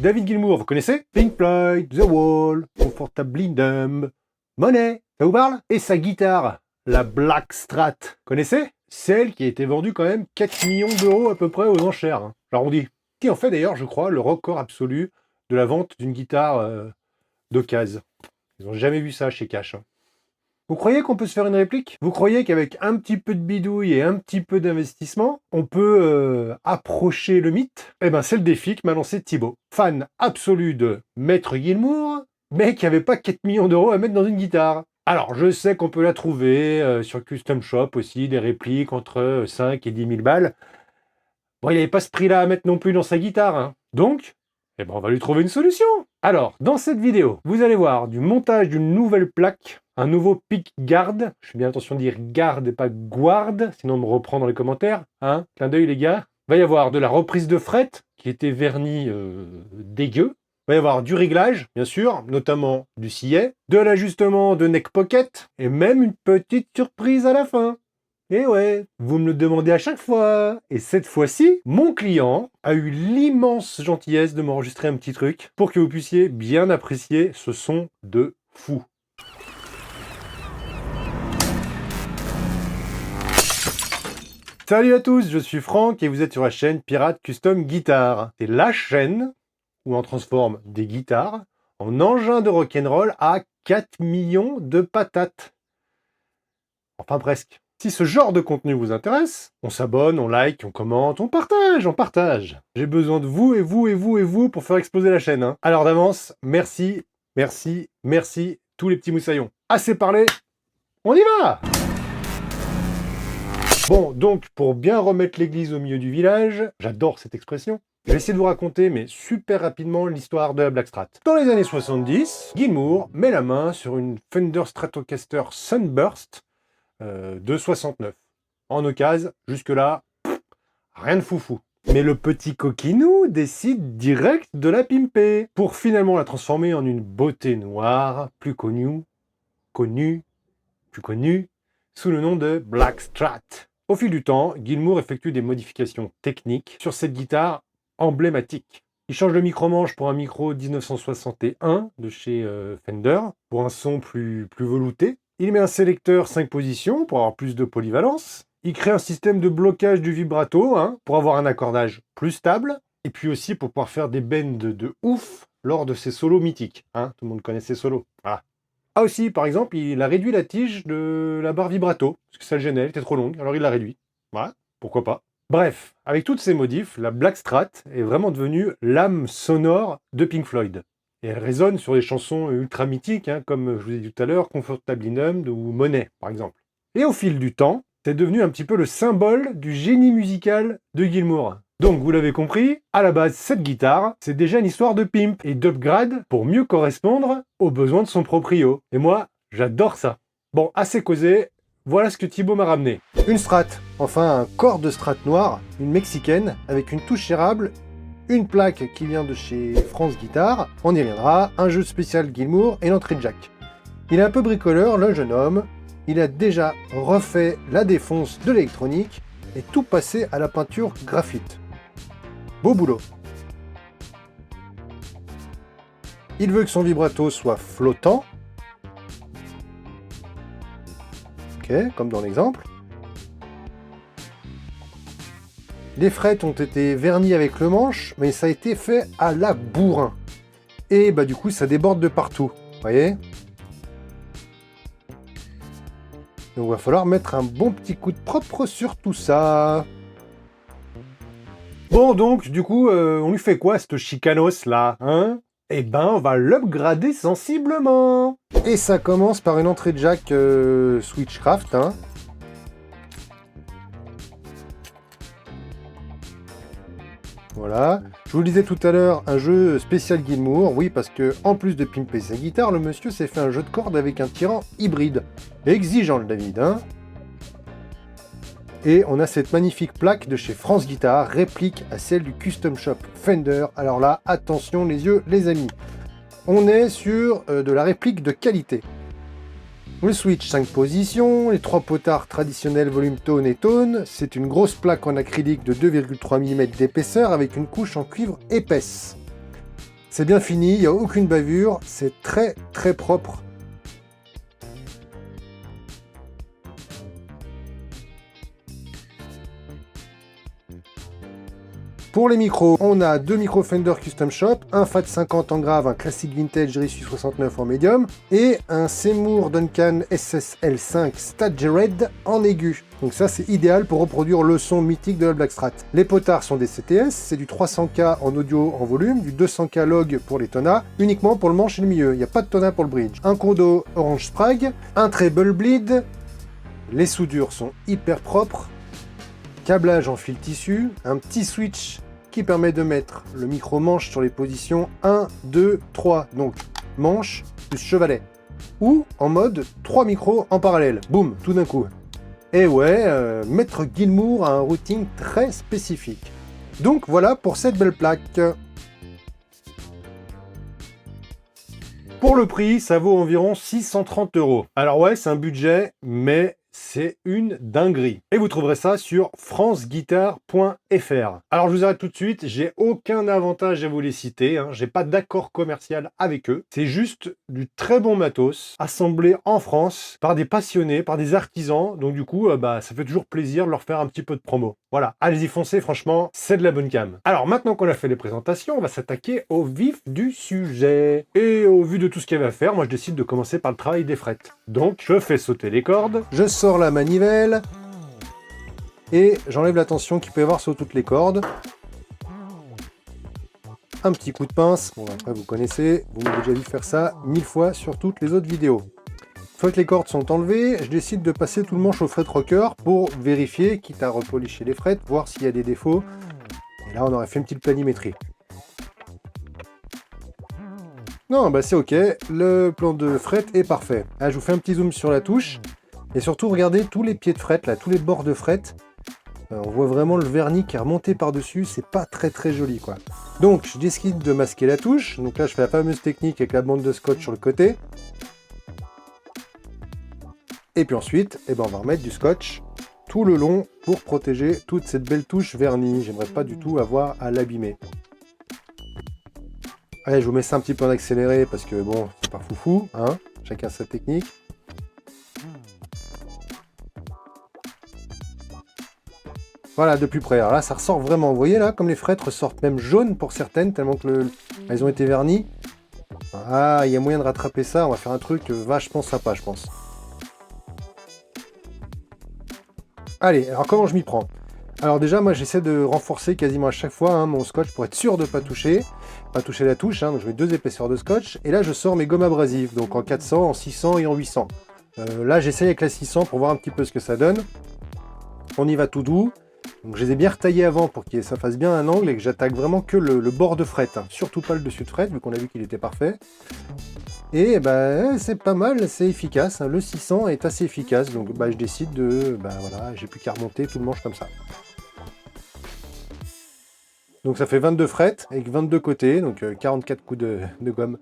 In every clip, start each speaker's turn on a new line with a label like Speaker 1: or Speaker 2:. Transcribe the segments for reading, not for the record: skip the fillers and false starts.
Speaker 1: David Gilmour, vous connaissez? Pink Floyd, The Wall, Comfortably Numb, Money, ça vous parle? Et sa guitare, la Black Strat, connaissez? Celle qui a été vendue quand même 4 millions d'euros à peu près aux enchères, hein. J'arrondis. Qui en fait d'ailleurs, je crois, le record absolu de la vente d'une guitare d'occasion. Ils n'ont jamais vu ça chez Cash, hein. Vous croyez qu'on peut se faire une réplique? Vous croyez qu'avec un petit peu de bidouille et un petit peu d'investissement, on peut approcher le mythe? Eh ben c'est le défi que m'a lancé Thibaut, fan absolu de Maître Gilmour, mais qui n'avait pas 4 millions d'euros à mettre dans une guitare. Alors je sais qu'on peut la trouver sur Custom Shop aussi, des répliques entre 5 et 10 000 balles. Bon, il n'avait pas ce prix-là à mettre non plus dans sa guitare, hein. Donc, eh ben, on va lui trouver une solution. Alors, dans cette vidéo, vous allez voir du montage d'une nouvelle plaque, un nouveau pick guard. Je fais bien attention de dire garde et pas guard, sinon on me reprend dans les commentaires. Hein, clin d'œil les gars. Il va y avoir de la reprise de fret, qui était vernie dégueu. Il va y avoir du réglage, bien sûr, notamment du sillet, de l'ajustement de neck pocket, et même une petite surprise à la fin. Et ouais, vous me le demandez à chaque fois. Et cette fois-ci, mon client a eu l'immense gentillesse de m'enregistrer un petit truc pour que vous puissiez bien apprécier ce son de fou. Salut à tous, je suis Franck et vous êtes sur la chaîne Pirate Custom Guitar. C'est la chaîne où on transforme des guitares en engins de rock'n'roll à 4 millions de patates. Enfin presque. Si ce genre de contenu vous intéresse, on s'abonne, on like, on commente, on partage. J'ai besoin de vous et vous et vous et vous pour faire exploser la chaîne, hein. Alors d'avance, merci, tous les petits moussaillons. Assez parlé, on y va! Bon, donc, pour bien remettre l'église au milieu du village, j'adore cette expression, je vais essayer de vous raconter, mais super rapidement, l'histoire de la Black Strat. Dans les années 70, Gilmour met la main sur une Fender Stratocaster Sunburst, de 69. En occasion, jusque-là, rien de foufou. Mais le petit coquinou décide direct de la pimper, pour finalement la transformer en une beauté noire, plus connue, sous le nom de Black Strat. Au fil du temps, Gilmour effectue des modifications techniques sur cette guitare emblématique. Il change le micro-manche pour un micro 1961 de chez Fender, pour un son plus velouté. Il met un sélecteur 5 positions pour avoir plus de polyvalence. Il crée un système de blocage du vibrato, hein, pour avoir un accordage plus stable. Et puis aussi pour pouvoir faire des bends de ouf lors de ses solos mythiques. Hein, tout le monde connaît ses solos. Voilà. Ah aussi, par exemple, il a réduit la tige de la barre vibrato, parce que ça le gênait, elle était trop longue, alors il l'a réduit. Voilà, pourquoi pas. Bref, avec toutes ces modifs, la Black Strat est vraiment devenue l'âme sonore de Pink Floyd. Et elle résonne sur des chansons ultra mythiques, hein, comme je vous ai dit tout à l'heure, Comfortably Numb ou Money, par exemple. Et au fil du temps, c'est devenu un petit peu le symbole du génie musical de Gilmour. Donc, vous l'avez compris, à la base, cette guitare, c'est déjà une histoire de pimp et d'upgrade pour mieux correspondre aux besoins de son proprio. Et moi, j'adore ça. Bon, assez causé, voilà ce que Thibaut m'a ramené. Une Strat, enfin un corps de Strat noir, une mexicaine, avec une touche érable, une plaque qui vient de chez France Guitar, on y reviendra, un jeu spécial Gilmour et l'entrée de jack. Il est un peu bricoleur, le jeune homme, il a déjà refait la défonce de l'électronique et tout passé à la peinture graphite. Beau boulot. Il veut que son vibrato soit flottant. Ok, comme dans l'exemple. Les frettes ont été vernies avec le manche, mais ça a été fait à la bourrin. Et bah du coup, ça déborde de partout. Vous voyez ? Donc il va falloir mettre un bon petit coup de propre sur tout ça. Bon donc, du coup, on lui fait quoi, cette chicanos là, hein? Eh ben, on va l'upgrader sensiblement. Et ça commence par une entrée de jack Switchcraft, hein. Voilà. Je vous le disais tout à l'heure, un jeu spécial Gilmour. Oui, parce que en plus de pimper sa guitare, le monsieur s'est fait un jeu de cordes avec un tyran hybride. Exigeant le David, hein. Et on a cette magnifique plaque de chez France Guitar, réplique à celle du Custom Shop Fender. Alors là, attention les yeux, les amis. On est sur de la réplique de qualité. Le switch 5 positions, les 3 potards traditionnels volume tone et tone. C'est une grosse plaque en acrylique de 2,3 mm d'épaisseur avec une couche en cuivre épaisse. C'est bien fini, il n'y a aucune bavure, c'est très très propre. Pour les micros, on a deux micros Fender Custom Shop, un FAT 50 en grave, un classique vintage Rissu 69 en médium, et un Seymour Duncan SSL5 Staggered en aigu. Donc ça c'est idéal pour reproduire le son mythique de la Blackstrat. Les potards sont des CTS, c'est du 300K en audio en volume, du 200K log pour les tonnas, uniquement pour le manche et le milieu, il n'y a pas de tonnas pour le bridge. Un condo Orange Sprague, un treble bleed, les soudures sont hyper propres, câblage en fil tissu, un petit switch qui permet de mettre le micro manche sur les positions 1, 2, 3, donc manche plus chevalet, ou en mode 3 micros en parallèle, boum, tout d'un coup. Et ouais, Maître Gilmour a un routing très spécifique. Donc voilà pour cette belle plaque. Pour le prix, ça vaut environ 630 €. Alors ouais, c'est un budget, mais c'est une dinguerie. Et vous trouverez ça sur franceguitar.fr. Alors je vous arrête tout de suite, j'ai aucun avantage à vous les citer, hein. J'ai pas d'accord commercial avec eux. C'est juste du très bon matos, assemblé en France, par des passionnés, par des artisans. Donc du coup, ça fait toujours plaisir de leur faire un petit peu de promo. Voilà, allez-y foncez, franchement, c'est de la bonne cam. Alors maintenant qu'on a fait les présentations, on va s'attaquer au vif du sujet. Et au vu de tout ce qu'il y avait à faire, moi je décide de commencer par le travail des frettes. Donc je fais sauter les cordes, je sors la manivelle, et j'enlève la tension qu'il peut y avoir sur toutes les cordes. Un petit coup de pince, bon après vous connaissez, vous m'avez déjà vu faire ça 1000 fois sur toutes les autres vidéos. Une fois que les cordes sont enlevées, je décide de passer tout le manche au fret rocker pour vérifier, quitte à repolicher les frettes, voir s'il y a des défauts. Et là on aurait fait une petite planimétrie. Non, c'est ok, le plan de fret est parfait. Là je vous fais un petit zoom sur la touche, et surtout regardez tous les pieds de fret, là, tous les bords de fret. On voit vraiment le vernis qui est remonté par-dessus, c'est pas très très joli quoi. Donc je décide de masquer la touche, donc là je fais la fameuse technique avec la bande de scotch sur le côté. Et puis ensuite, on va remettre du scotch tout le long pour protéger toute cette belle touche vernie. J'aimerais pas du tout avoir à l'abîmer. Allez, je vous mets ça un petit peu en accéléré parce que bon, c'est pas foufou, hein, chacun sa technique. Voilà, de plus près. Alors là, ça ressort vraiment. Vous voyez là, comme les frettes ressortent même jaunes pour certaines, tellement que elles ont été vernies. Ah, il y a moyen de rattraper ça. On va faire un truc vachement sympa, je pense. Allez, alors comment je m'y prends? Alors déjà, moi j'essaie de renforcer quasiment à chaque fois mon scotch pour être sûr de ne pas toucher la touche. Donc je mets 2 épaisseurs de scotch. Et là, je sors mes gommes abrasives, donc en 400, en 600 et en 800. Là, j'essaie avec la 600 pour voir un petit peu ce que ça donne. On y va tout doux. Donc je les ai bien retaillés avant pour que ça fasse bien un angle et que j'attaque vraiment que le bord de fret. Surtout pas le dessus de fret, vu qu'on a vu qu'il était parfait. Et c'est pas mal, c'est efficace. Le 600 est assez efficace. Donc je décide de... voilà, j'ai plus qu'à remonter tout le manche comme ça. Donc ça fait 22 frettes avec 22 côtés, donc 44 coups de gomme.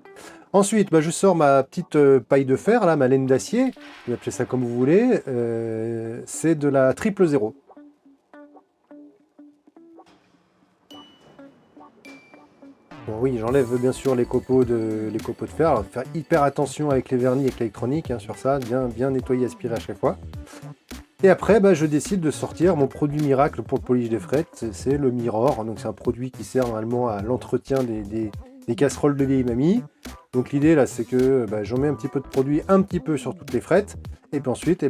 Speaker 1: Ensuite, je sors ma petite paille de fer, là, ma laine d'acier, vous appelez ça comme vous voulez, c'est de la 000. Bon oui, j'enlève bien sûr les copeaux de fer, alors faire hyper attention avec les vernis et avec l'électronique sur ça, bien nettoyer, aspirer à chaque fois. Et après, je décide de sortir mon produit miracle pour le polish des frettes, c'est le Mirror. Donc c'est un produit qui sert normalement à l'entretien des casseroles de vieille mamie. Donc l'idée là, c'est que j'en mets un petit peu de produit, un petit peu sur toutes les frettes. Et puis ensuite,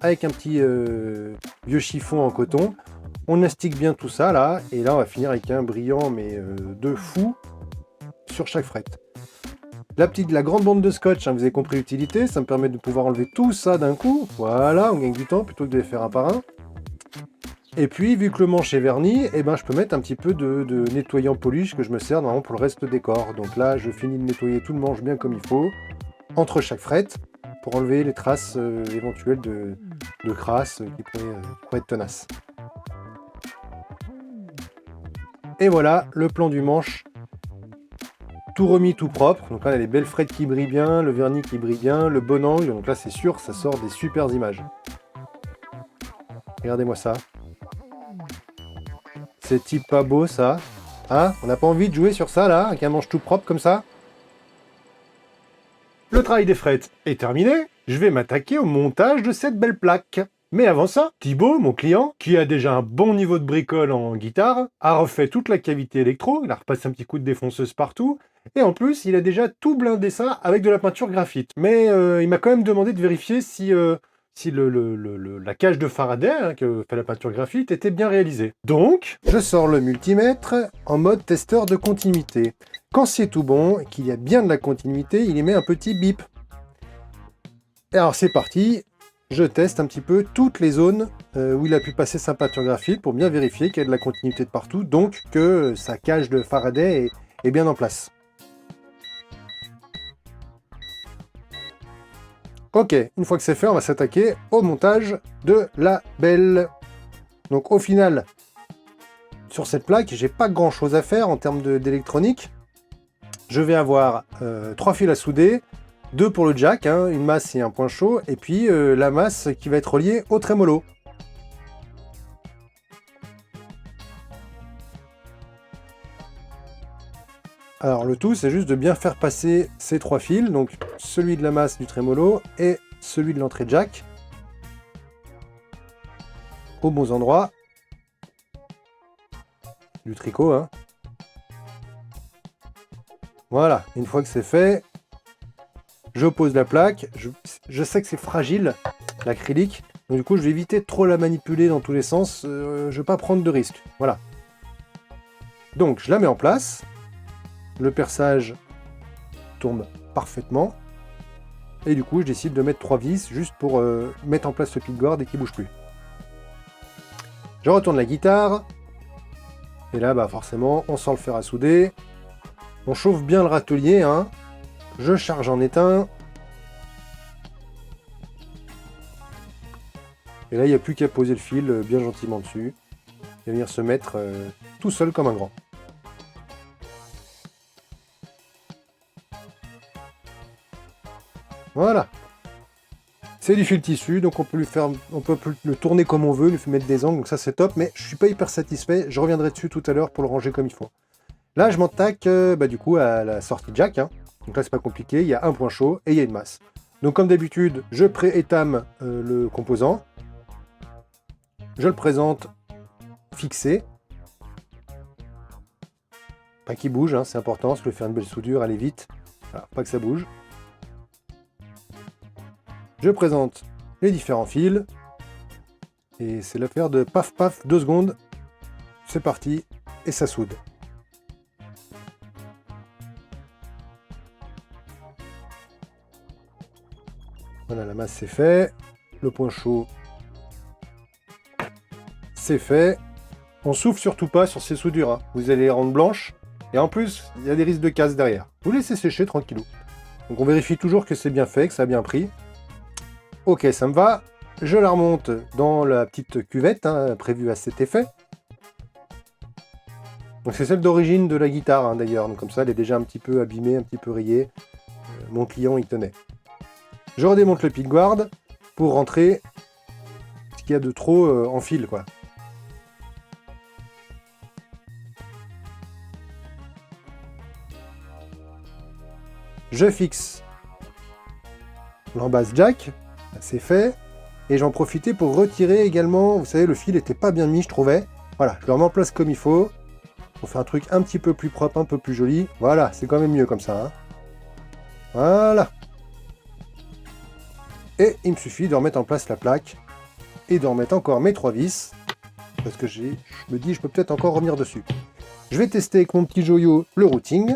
Speaker 1: avec un petit vieux chiffon en coton, on astique bien tout ça là. Et là, on va finir avec un brillant, mais de fou, sur chaque frette. La grande bande de scotch, vous avez compris l'utilité, ça me permet de pouvoir enlever tout ça d'un coup. Voilà, on gagne du temps plutôt que de les faire un par un. Et puis, vu que le manche est verni, je peux mettre un petit peu de nettoyant polish que je me sers normalement pour le reste des corps. Donc là, je finis de nettoyer tout le manche bien comme il faut, entre chaque frette, pour enlever les traces éventuelles de crasse qui pourraient être tenaces. Et voilà, le plan du manche. Tout remis, tout propre. Donc là, il y a les belles frettes qui brillent bien, le vernis qui brille bien, le bon angle. Donc là, c'est sûr, ça sort des super images. Regardez-moi ça. C'est type pas beau, ça. Hein? On n'a pas envie de jouer sur ça, là, avec un manche tout propre comme ça? Le travail des frettes est terminé. Je vais m'attaquer au montage de cette belle plaque. Mais avant ça, Thibaut, mon client, qui a déjà un bon niveau de bricole en guitare, a refait toute la cavité électro, il a repassé un petit coup de défonceuse partout, et en plus, il a déjà tout blindé ça avec de la peinture graphite. Mais il m'a quand même demandé de vérifier si la cage de Faraday, hein, que fait la peinture graphite, était bien réalisée. Donc, je sors le multimètre en mode testeur de continuité. Quand c'est tout bon, qu'il y a bien de la continuité, il émet un petit bip. Et alors c'est parti, je teste un petit peu toutes les zones où il a pu passer sa peinture graphite pour bien vérifier qu'il y a de la continuité de partout, donc que sa cage de Faraday est bien en place. Ok, une fois que c'est fait, on va s'attaquer au montage de la belle. Donc au final, sur cette plaque, j'ai pas grand chose à faire en termes d'électronique. Je vais avoir 3 fils à souder, 2 pour le jack, hein, une masse et un point chaud, et puis la masse qui va être reliée au trémolo. Alors le tout, c'est juste de bien faire passer ces 3 fils, donc celui de la masse du trémolo et celui de l'entrée jack, aux bons endroits du tricot, hein. Voilà, une fois que c'est fait, je pose la plaque. Je sais que c'est fragile, l'acrylique, donc du coup je vais éviter de trop la manipuler dans tous les sens, je ne vais pas prendre de risques. Voilà. Donc je la mets en place, le perçage tourne parfaitement, et du coup je décide de mettre 3 vis juste pour mettre en place le pickguard et qu'il ne bouge plus. Je retourne la guitare, et là bah forcément on sort le fer à souder. On chauffe bien le râtelier, hein. Je charge en éteint. Et là, il n'y a plus qu'à poser le fil bien gentiment dessus. Et venir se mettre tout seul comme un grand. Voilà. C'est du fil tissu, donc on peut le tourner comme on veut, lui mettre des angles, donc ça c'est top, mais je suis pas hyper satisfait. Je reviendrai dessus tout à l'heure pour le ranger comme il faut. Là, je m'attaque du coup à la sortie jack, hein. Donc là, c'est pas compliqué, il y a un point chaud et il y a une masse. Donc comme d'habitude, je pré-étame le composant. Je le présente fixé. Pas qu'il bouge, hein, c'est important, si je veux faire une belle soudure, aller vite. Voilà, pas que ça bouge. Je présente les différents fils. Et c'est l'affaire de paf paf, 2 secondes. C'est parti, et ça soude. Voilà, la masse c'est fait, le point chaud c'est fait. On souffle surtout pas sur ces soudures, hein. Vous allez les rendre blanches, et en plus, il y a des risques de casse derrière. Vous laissez sécher tranquillou. Donc on vérifie toujours que c'est bien fait, que ça a bien pris. Ok, ça me va. Je la remonte dans la petite cuvette, hein, prévue à cet effet. Donc c'est celle d'origine de la guitare, hein, d'ailleurs. Donc comme ça, elle est déjà un petit peu abîmée, un petit peu rayée. Mon client y tenait. Je redémonte le pickguard pour rentrer ce qu'il y a de trop en fil, quoi. Je fixe l'embase jack, c'est fait, et j'en profitais pour retirer également, vous savez, le fil était pas bien mis, je trouvais. Voilà, je le remets en place comme il faut. On fait un truc un petit peu plus propre, un peu plus joli. Voilà, c'est quand même mieux comme ça, hein. Voilà. Et il me suffit de remettre en place la plaque et de remettre encore mes 3 vis, parce que je me dis, je peux peut-être encore revenir dessus. Je vais tester avec mon petit joyau le routing.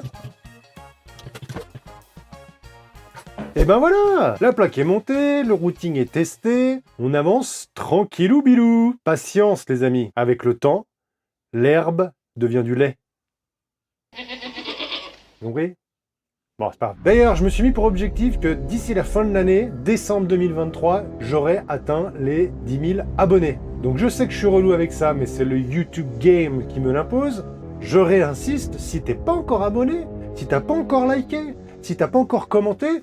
Speaker 1: Et ben voilà, la plaque est montée, le routing est testé, on avance tranquillou bilou. Patience les amis, avec le temps, l'herbe devient du lait. Vous comprenez ? Bon, c'est pas grave. D'ailleurs, je me suis mis pour objectif que d'ici la fin de l'année, décembre 2023, j'aurai atteint les 10 000 abonnés. Donc je sais que je suis relou avec ça, mais c'est le YouTube Game qui me l'impose. Je réinsiste, si t'es pas encore abonné, si t'as pas encore liké, si t'as pas encore commenté,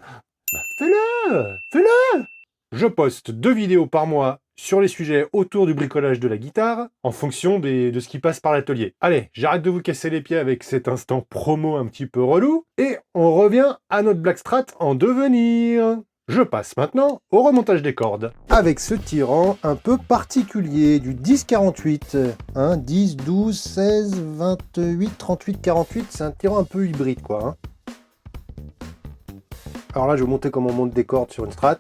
Speaker 1: bah fais-le. Je poste 2 vidéos par mois sur les sujets autour du bricolage de la guitare, en fonction de ce qui passe par l'atelier. Allez, j'arrête de vous casser les pieds avec cet instant promo un petit peu relou, et on revient à notre Blackstrat en devenir. Je passe maintenant au remontage des cordes. Avec ce tirant un peu particulier du 10-48, 10, 12, 16, 28, 38, 48, c'est un tirant un peu hybride quoi. Alors là je vais vous montrer comment on monte des cordes sur une Strat.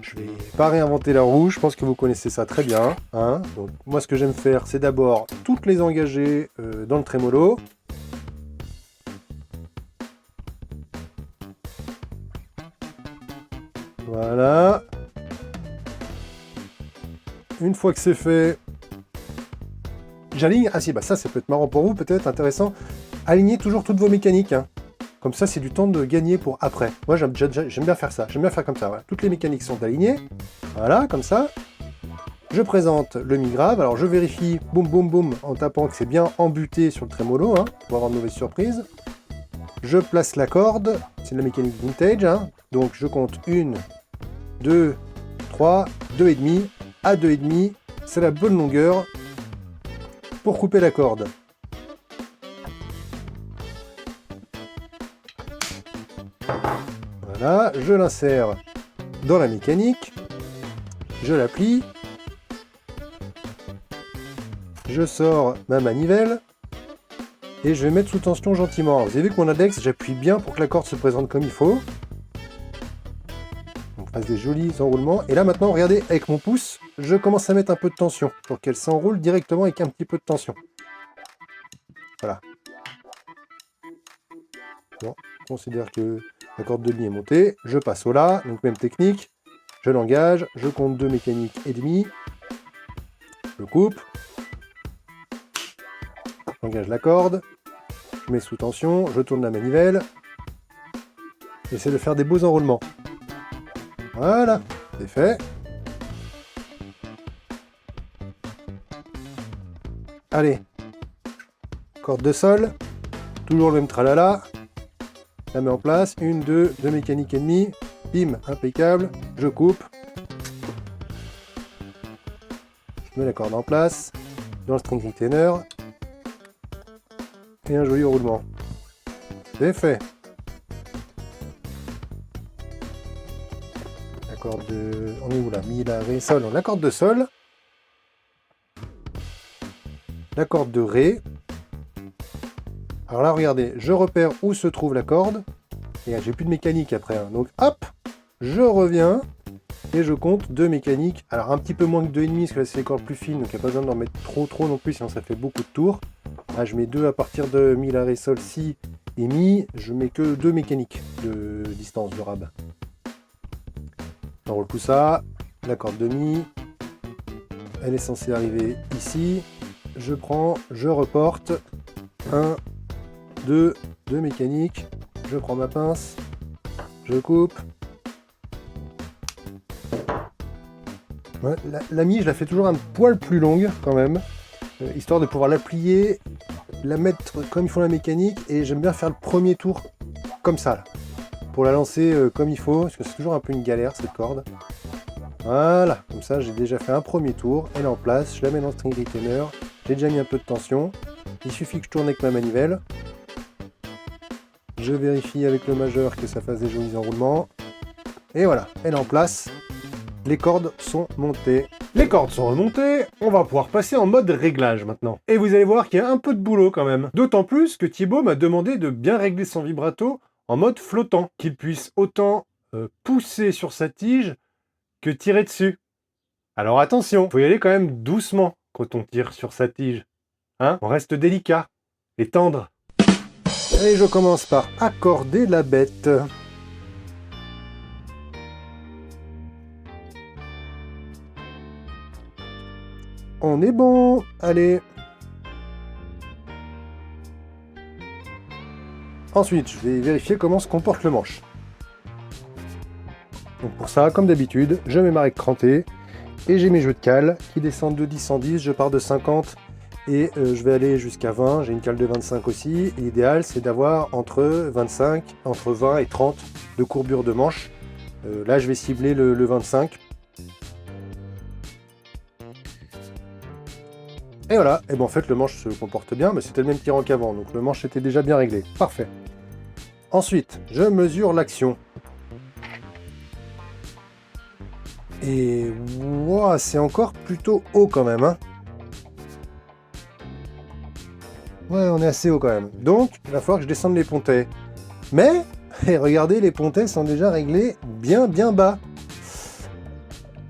Speaker 1: Je vais pas réinventer la roue, je pense que vous connaissez ça très bien. Donc, moi ce que j'aime faire c'est d'abord toutes les engager dans le trémolo. Voilà. Une fois que c'est fait, j'aligne. Ah si, bah ça peut être marrant pour vous, peut-être intéressant. Alignez toujours toutes vos mécaniques. Comme ça, c'est du temps de gagner pour après. Moi, j'aime bien faire ça. J'aime bien faire comme ça. Voilà. Toutes les mécaniques sont alignées. Voilà, comme ça. Je présente le mi-grave. Alors, je vérifie, boum, boum, boum, en tapant que c'est bien embuté sur le trémolo, pour avoir de mauvaises surprises. Je place la corde. C'est de la mécanique vintage. Donc, je compte 1, 2, 3, 2,5. À 2,5, c'est la bonne longueur pour couper la corde. Voilà, je l'insère dans la mécanique, je la plie, je sors ma manivelle et je vais mettre sous tension gentiment. Alors, vous avez vu que mon index, j'appuie bien pour que la corde se présente comme il faut. On passe des jolis enroulements. Et là maintenant, regardez, avec mon pouce, je commence à mettre un peu de tension pour qu'elle s'enroule directement avec un petit peu de tension. Voilà. Bon, je considère que la corde de mi est montée. Je passe au La, donc même technique. Je l'engage, je compte 2 mécaniques et demi. Je coupe. J'engage la corde. Je mets sous tension, je tourne la manivelle. J'essaie de faire des beaux enroulements. Voilà, c'est fait. Allez, corde de sol, toujours le même tralala. La mets en place, 1, 2 mécaniques et demi. Bim, impeccable. Je coupe. Je mets la corde en place, dans le string retainer. Et un joli roulement. C'est fait. La corde de... On est où là? Mi, La, Ré, Sol. La corde de Sol. La corde de Ré. Alors là, regardez, je repère où se trouve la corde. Et j'ai plus de mécanique après. Donc hop, je reviens. Et je compte 2 mécaniques. Alors un petit peu moins que 2,5 parce que là c'est les cordes plus fines. Donc il n'y a pas besoin d'en mettre trop non plus, sinon ça fait beaucoup de tours. Là je mets 2 à partir de Mi, La, Ré, Sol, Si et Mi. Je mets que 2 mécaniques de distance de rab. J'enroule tout ça. La corde de Mi. Elle est censée arriver ici. Je prends, je reporte. 1, 2 mécaniques. Je prends ma pince. Je coupe. Ouais, la Mi, je la fais toujours un poil plus longue quand même, histoire de pouvoir la plier, la mettre comme il faut la mécanique, et j'aime bien faire le premier tour comme ça, là, pour la lancer comme il faut, parce que c'est toujours un peu une galère cette corde. Voilà, comme ça j'ai déjà fait un premier tour, elle est en place, je la mets dans le string retainer, j'ai déjà mis un peu de tension, il suffit que je tourne avec ma manivelle, je vérifie avec le majeur que ça fasse des jolis enroulements, et voilà, elle est en place. Les cordes sont montées. Les cordes sont remontées, on va pouvoir passer en mode réglage maintenant. Et vous allez voir qu'il y a un peu de boulot quand même. D'autant plus que Thibaut m'a demandé de bien régler son vibrato en mode flottant, qu'il puisse autant pousser sur sa tige que tirer dessus. Alors attention, faut y aller quand même doucement quand on tire sur sa tige. On reste délicat et tendre. Et je commence par accorder la bête. On est bon, allez. Ensuite, je vais vérifier comment se comporte le manche. Donc pour ça, comme d'habitude, je mets ma règle crantée et j'ai mes jeux de cales qui descendent de 10 en 10, je pars de 50 et je vais aller jusqu'à 20, j'ai une cale de 25 aussi. Et l'idéal, c'est d'avoir entre 20 et 30 de courbure de manche. Là, je vais cibler le 25. Et voilà, et ben en fait le manche se comporte bien, mais c'était le même tirant qu'avant, donc le manche était déjà bien réglé. Parfait. Ensuite, je mesure l'action. Et wow, c'est encore plutôt haut quand même, hein. Ouais, on est assez haut quand même. Donc, il va falloir que je descende les pontets. Mais, et regardez, les pontets sont déjà réglés bien bas.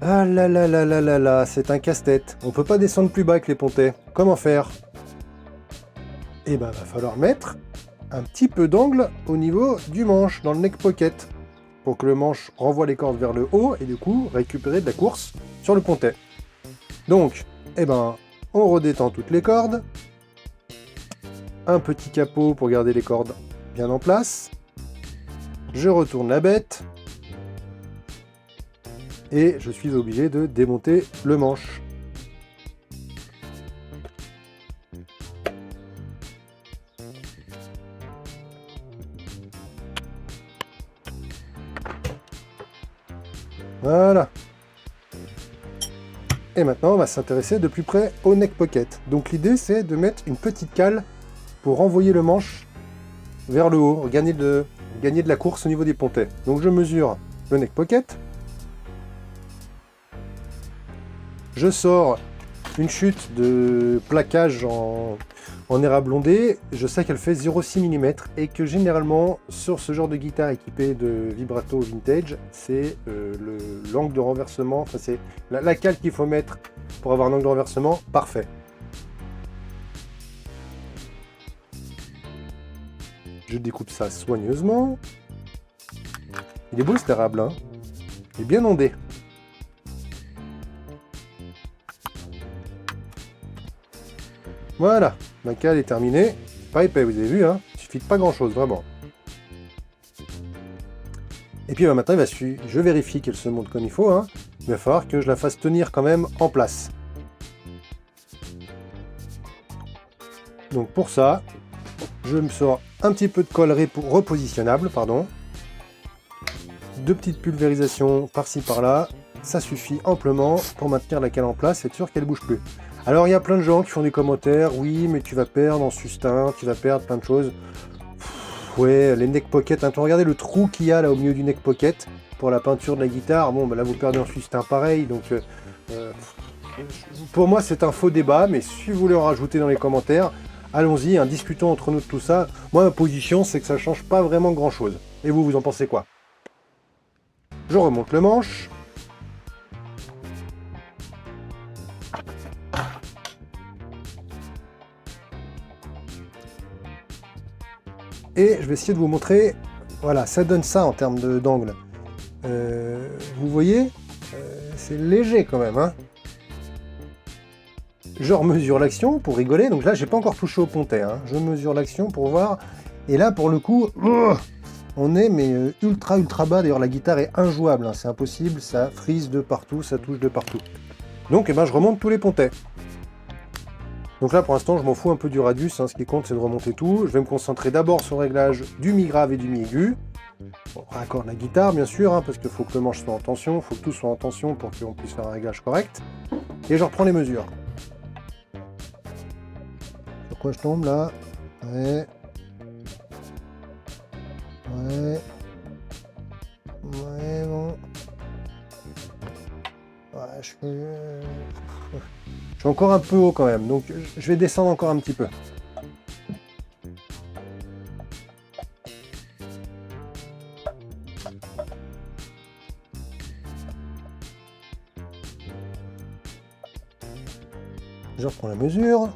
Speaker 1: Ah là là là là là là, c'est un casse-tête. On peut pas descendre plus bas avec les pontets. Comment faire? Eh ben, va falloir mettre un petit peu d'angle au niveau du manche, dans le neck pocket, pour que le manche renvoie les cordes vers le haut et du coup récupérer de la course sur le pontet. Donc, eh ben, on redétend toutes les cordes. Un petit capot pour garder les cordes bien en place. Je retourne la bête. Et je suis obligé de démonter le manche. Voilà. Et maintenant, on va s'intéresser de plus près au neck pocket. Donc l'idée, c'est de mettre une petite cale pour renvoyer le manche vers le haut, gagner de la course au niveau des pontets. Donc je mesure le neck pocket. Je sors une chute de plaquage en érable blondé. Je sais qu'elle fait 0,6 mm et que généralement, sur ce genre de guitare équipée de vibrato vintage, c'est l'angle de renversement, enfin c'est la cale qu'il faut mettre pour avoir un angle de renversement parfait. Je découpe ça soigneusement. Il est beau cet érable, hein. Il est bien ondé. Voilà, ma cale est terminée. Pas épais, vous avez vu, hein. Il suffit de pas grand chose, vraiment. Et puis maintenant, je vérifie qu'elle se monte comme il faut, hein. Il va falloir que je la fasse tenir quand même en place. Donc pour ça, je me sors un petit peu de colle repositionnable, pardon. 2 petites pulvérisations par-ci par-là. Ça suffit amplement pour maintenir la cale en place et être sûr qu'elle ne bouge plus. Alors il y a plein de gens qui font des commentaires, oui mais tu vas perdre en sustain, tu vas perdre plein de choses. Ouais, les neck pocket, hein, regardez le trou qu'il y a là au milieu du neck pocket pour la peinture de la guitare, bon bah là vous perdez en sustain pareil, donc pour moi c'est un faux débat, mais si vous voulez en rajouter dans les commentaires, allons-y, hein, discutons entre nous de tout ça. Moi ma position c'est que ça change pas vraiment grand chose. Et vous en pensez quoi? Je remonte le manche. Et je vais essayer de vous montrer, voilà, ça donne ça en termes d'angle. Vous voyez, c'est léger quand même, hein. Je remesure l'action pour rigoler, donc là j'ai pas encore touché au pontet, hein. Je mesure l'action pour voir, et là pour le coup, on est mais ultra bas, d'ailleurs la guitare est injouable, hein. C'est impossible, ça frise de partout, ça touche de partout. Donc eh ben, je remonte tous les pontets. Donc là, pour l'instant, je m'en fous un peu du radius. Hein. Ce qui compte, c'est de remonter tout. Je vais me concentrer d'abord sur le réglage du mi grave et du mi aigu. Bon, raccord de la guitare, bien sûr, hein, parce qu'il faut que le manche soit en tension. Il faut que tout soit en tension pour qu'on puisse faire un réglage correct. Et je reprends les mesures. Sur quoi je tombe, là? Ouais. Ouais. Ouais, bon. Ouais, je suis encore un peu haut quand même, donc je vais descendre encore un petit peu. Je reprends la mesure.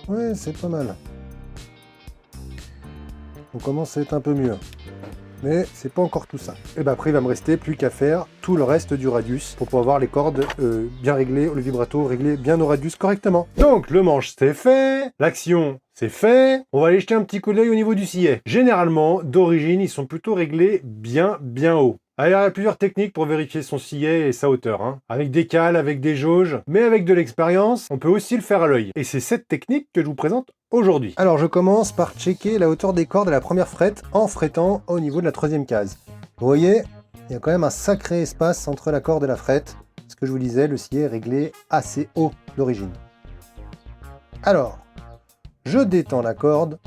Speaker 1: Ouais, c'est pas mal. On commence à être un peu mieux. Mais c'est pas encore tout ça. Et ben après il va me rester plus qu'à faire tout le reste du radius pour pouvoir avoir les cordes bien réglées, le vibrato réglé bien au radius correctement. Donc le manche c'est fait, l'action c'est fait, on va aller jeter un petit coup d'œil au niveau du sillet. Généralement, d'origine, ils sont plutôt réglés bien haut. Alors, il y a plusieurs techniques pour vérifier son sillet et sa hauteur, hein. Avec des cales, avec des jauges, mais avec de l'expérience, on peut aussi le faire à l'œil. Et c'est cette technique que je vous présente aujourd'hui. Alors je commence par checker la hauteur des cordes à la première frette en frettant au niveau de la 3e case.
Speaker 2: Vous voyez, il y a quand même un sacré espace entre la corde et la frette. Ce que je vous disais, le scié est réglé assez haut d'origine. Alors, je détends la corde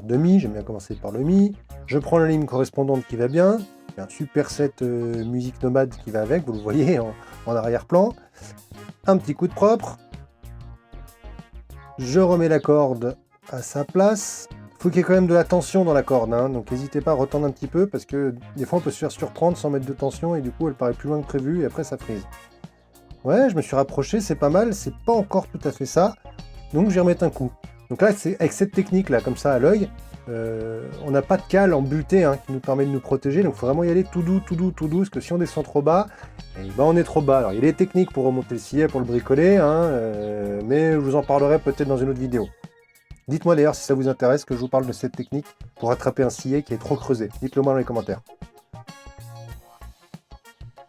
Speaker 2: de mi, j'aime bien commencer par le mi. Je prends la ligne correspondante qui va bien. Il y a un super set musique nomade qui va avec, vous le voyez en arrière-plan. Un petit coup de propre. Je remets la corde à sa place. Il faut qu'il y ait quand même de la tension dans la corde, hein, donc n'hésitez pas à retendre un petit peu parce que des fois on peut se faire surprendre sans mettre de tension et du coup elle paraît plus loin que prévu et après ça frise. Ouais, je me suis rapproché, c'est pas mal, c'est pas encore tout à fait ça, donc je vais remettre un coup. Donc là, c'est avec cette technique là, comme ça à l'œil, on n'a pas de cale en butée hein, qui nous permet de nous protéger, donc il faut vraiment y aller tout doux, tout doux, tout doux, parce que si on descend trop bas, eh ben on est trop bas. Alors il y a des techniques pour remonter le scié, pour le bricoler, hein, mais je vous en parlerai peut-être dans une autre vidéo. Dites-moi d'ailleurs si ça vous intéresse que je vous parle de cette technique pour attraper un scié qui est trop creusé. Dites-le moi dans les commentaires.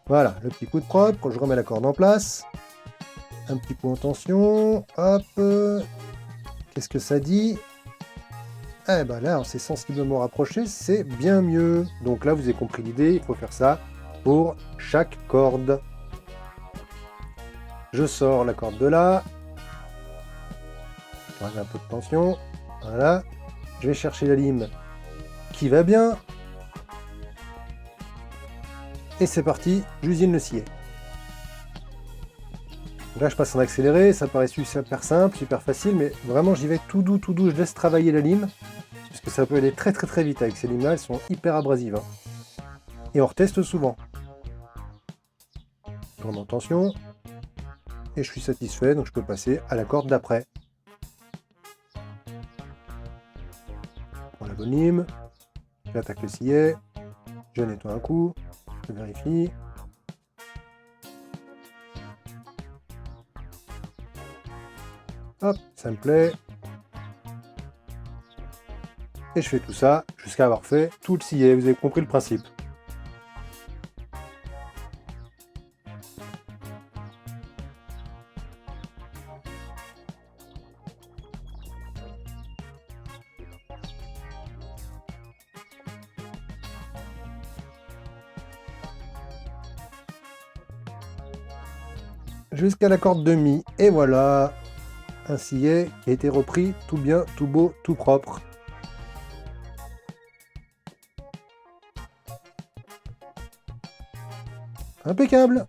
Speaker 2: Voilà, le petit coup de propre, je remets la corde en place. Un petit coup en tension, hop. Qu'est-ce que ça dit? Eh ben là, on s'est sensiblement rapproché, c'est bien mieux. Donc là, vous avez compris l'idée, il faut faire ça pour chaque corde. Je sors la corde de là. J'ai un peu de tension. Voilà. Je vais chercher la lime qui va bien. Et c'est parti, j'usine le scié. Là, je passe en accéléré, ça paraît super simple, super facile, mais vraiment, j'y vais tout doux, je laisse travailler la lime, parce que ça peut aller très très très vite avec ces limes-là, elles sont hyper abrasives. Hein. Et on reteste souvent. Je remets en tension, et je suis satisfait, donc je peux passer à la corde d'après. Je prends la bonne lime, j'attaque le scié, je nettoie un coup, je vérifie. Hop, ça me plaît. Et je fais tout ça jusqu'à avoir fait tout le scié, vous avez compris le principe. Jusqu'à la corde de mi, et voilà, un scié qui a été repris tout bien, tout beau, tout propre. Impeccable!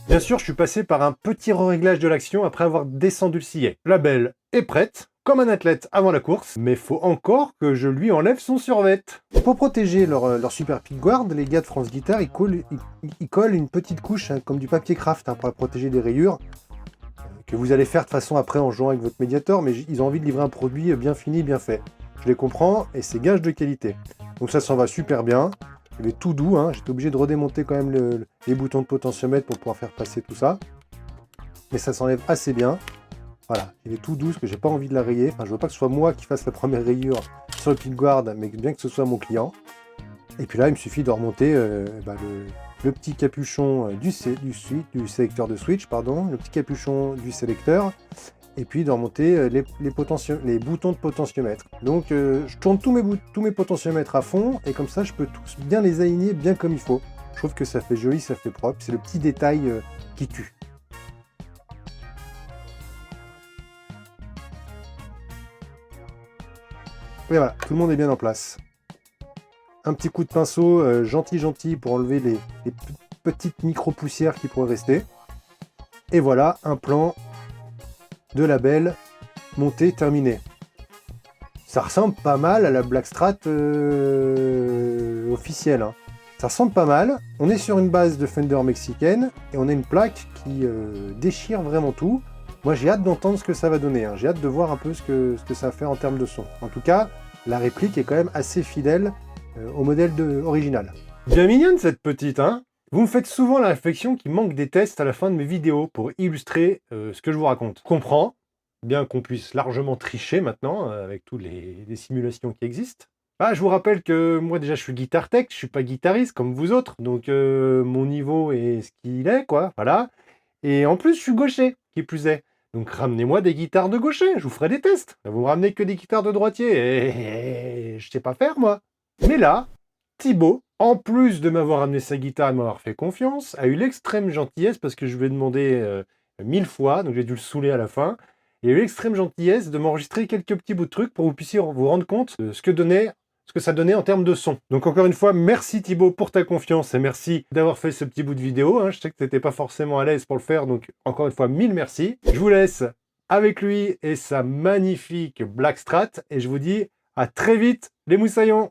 Speaker 2: Bien sûr, je suis passé par un petit réglage de l'action après avoir descendu le scié. La belle est prête, comme un athlète avant la course, mais faut encore que je lui enlève son survêt. Pour protéger leur super pickguard, les gars de France Guitare, ils collent une petite couche, hein, comme du papier craft, hein, pour la protéger des rayures, que vous allez faire de façon après en jouant avec votre médiator, mais ils ont envie de livrer un produit bien fini, bien fait. Je les comprends, et c'est gage de qualité. Donc ça s'en va super bien. Il est tout doux, hein. J'étais obligé de redémonter quand même les boutons de potentiomètre pour pouvoir faire passer tout ça. Mais ça s'enlève assez bien. Voilà, il est tout doux parce que j'ai pas envie de la rayer. Enfin, je veux pas que ce soit moi qui fasse la première rayure sur le pickguard, mais bien que ce soit mon client. Et puis là, il me suffit de remonter le petit capuchon du sélecteur de switch, pardon, le petit capuchon du sélecteur, et puis de remonter les boutons de potentiomètre. Donc je tourne tous mes potentiomètres à fond, et comme ça je peux tous bien les aligner bien comme il faut. Je trouve que ça fait joli, ça fait propre, c'est le petit détail qui tue. Et voilà, tout le monde est bien en place. Un petit coup de pinceau gentil pour enlever les petites micro-poussières qui pourraient rester. Et voilà, un plan de la belle montée terminée. Ça ressemble pas mal à la Blackstrat officielle. Hein. Ça ressemble pas mal. On est sur une base de Fender mexicaine et on a une plaque qui déchire vraiment tout. Moi j'ai hâte d'entendre ce que ça va donner. Hein. J'ai hâte de voir un peu ce que ça fait en termes de son. En tout cas, la réplique est quand même assez fidèle au modèle original. Bien mignonne cette petite, hein. Vous me faites souvent la réflexion qu'il manque des tests à la fin de mes vidéos pour illustrer ce que je vous raconte. Je comprends, bien qu'on puisse largement tricher maintenant avec toutes les simulations qui existent. Ah, je vous rappelle que moi déjà je suis guitar tech, je suis pas guitariste comme vous autres, donc mon niveau est ce qu'il est, quoi, voilà. Et en plus je suis gaucher, qui plus est. Donc ramenez-moi des guitares de gaucher, je vous ferai des tests. Vous me ramenez que des guitares de droitier, et je sais pas faire moi. Mais là, Thibaut, en plus de m'avoir amené sa guitare et de m'avoir fait confiance, a eu l'extrême gentillesse, parce que je lui ai demandé 1000 fois, donc j'ai dû le saouler à la fin, il a eu l'extrême gentillesse de m'enregistrer quelques petits bouts de trucs pour que vous puissiez vous rendre compte de ce que ça donnait en termes de son. Donc encore une fois, merci Thibaut pour ta confiance et merci d'avoir fait ce petit bout de vidéo. Hein. Je sais que tu n'étais pas forcément à l'aise pour le faire, donc encore une fois, mille merci. Je vous laisse avec lui et sa magnifique Black Strat et je vous dis à très vite les moussaillons.